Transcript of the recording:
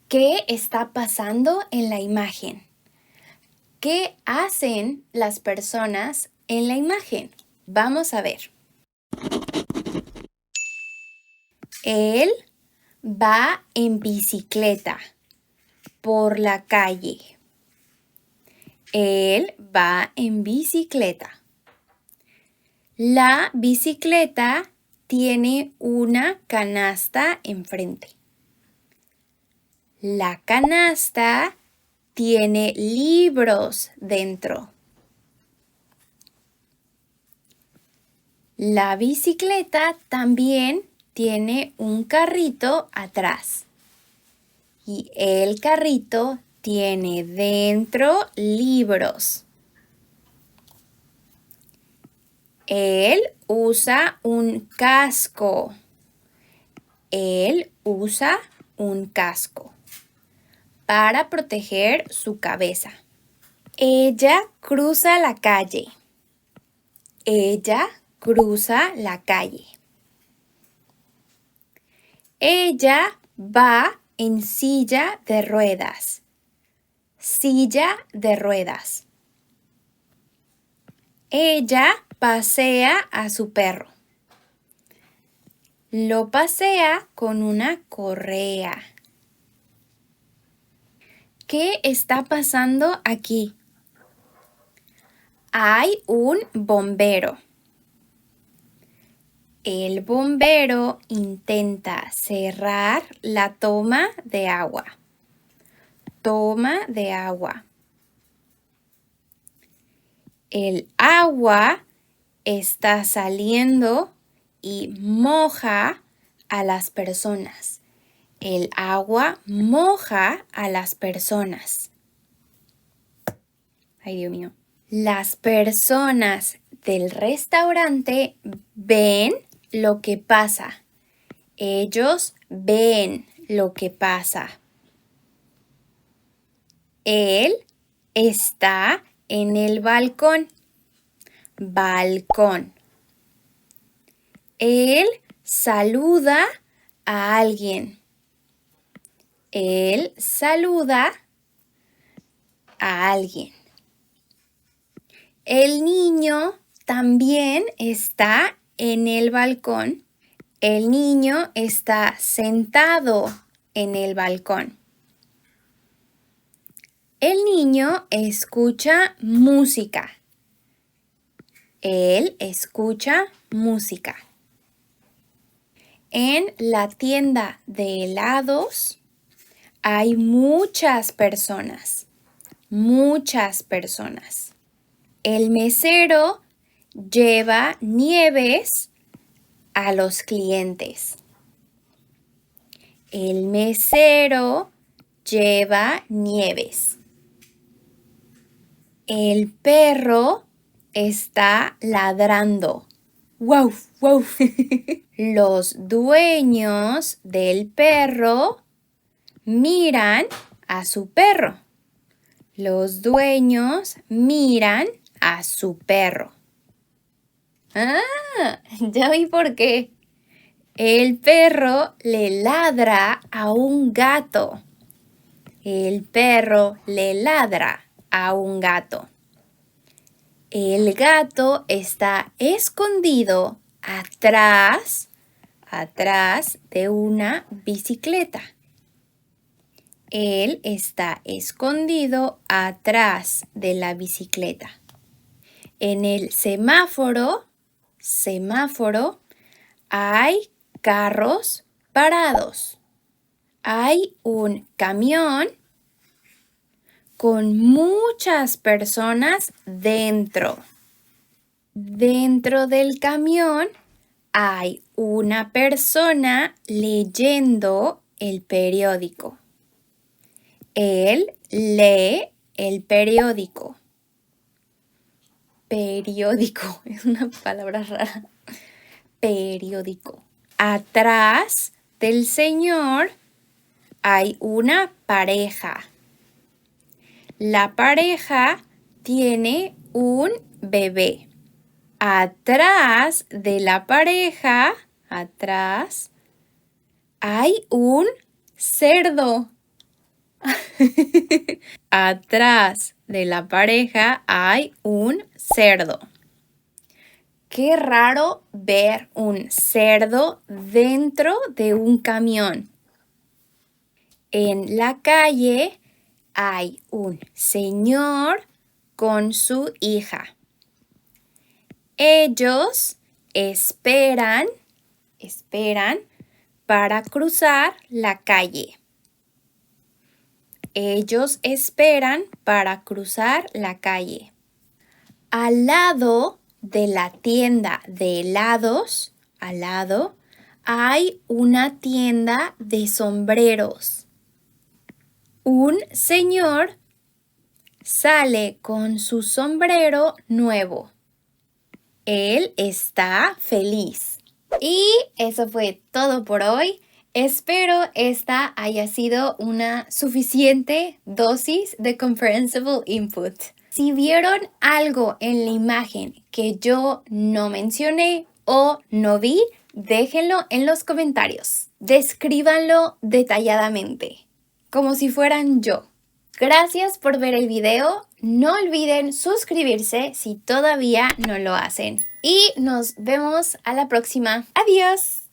¿Qué está pasando en la imagen? ¿Qué hacen las personas en la imagen? Vamos a ver. Él va en bicicleta por la calle. Él va en bicicleta. La bicicleta tiene una canasta enfrente. La canasta tiene libros dentro. La bicicleta también tiene un carrito atrás. Y el carrito tiene dentro libros. Él usa un casco. Él usa un casco para proteger su cabeza. Ella cruza la calle. Ella cruza la calle. Ella va en silla de ruedas. Silla de ruedas. Ella pasea a su perro. Lo pasea con una correa. ¿Qué está pasando aquí? Hay un bombero. El bombero intenta cerrar la toma de agua. Toma de agua. El agua está saliendo y moja a las personas. El agua moja a las personas. Ay, Dios mío. Las personas del restaurante ven lo que pasa. Ellos ven lo que pasa. Él está en el balcón. Balcón. Él saluda a alguien. Él saluda a alguien. El niño también está en el balcón. El niño está sentado en el balcón. El niño escucha música. Él escucha música. En la tienda de helados hay muchas personas. Muchas personas. El mesero lleva nieves a los clientes. El mesero lleva nieves. El perro está ladrando. ¡Wow! ¡Wow! Los dueños del perro miran a su perro. Los dueños miran a su perro. Ah, ya vi por qué. El perro le ladra a un gato. El perro le ladra a un gato. El gato está escondido atrás de una bicicleta. Él está escondido atrás de la bicicleta. En el semáforo hay carros parados. Hay un camión con muchas personas dentro. Dentro del camión hay una persona leyendo el periódico. Él lee el periódico. Periódico, es una palabra rara. Periódico. Atrás del señor hay una pareja. La pareja tiene un bebé. Atrás de la pareja, hay un cerdo. Atrás de la pareja hay un cerdo. Qué raro ver un cerdo dentro de un camión. En la calle hay un señor con su hija. Ellos esperan para cruzar la calle. Ellos esperan para cruzar la calle. Al lado de la tienda de helados, al lado, hay una tienda de sombreros. Un señor sale con su sombrero nuevo. Él está feliz. Y eso fue todo por hoy. Espero esta haya sido una suficiente dosis de comprehensible input. Si vieron algo en la imagen que yo no mencioné o no vi, déjenlo en los comentarios. Descríbanlo detalladamente, como si fueran yo. Gracias por ver el video. No olviden suscribirse si todavía no lo hacen. Y nos vemos a la próxima. ¡Adiós!